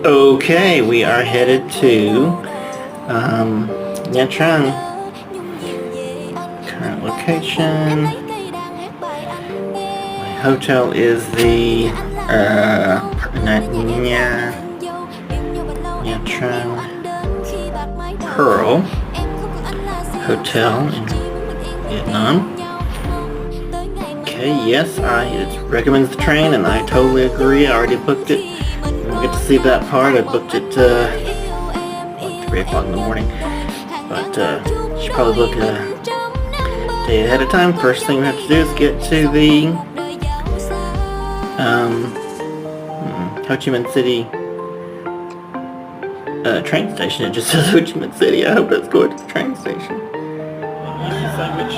Okay, we are headed to Nha Trang. Current location. My hotel is the Nha Trang Pearl Hotel in Vietnam. Okay, yes, it recommends the train, and I totally agree. I already booked it. We'll get to see that part. I booked it like 3 o'clock in the morning, but should probably book a day ahead of time. First thing we have to do is get to the Ho Chi Minh City train station. It just says Ho Chi Minh City. I hope that's going to the train station. Which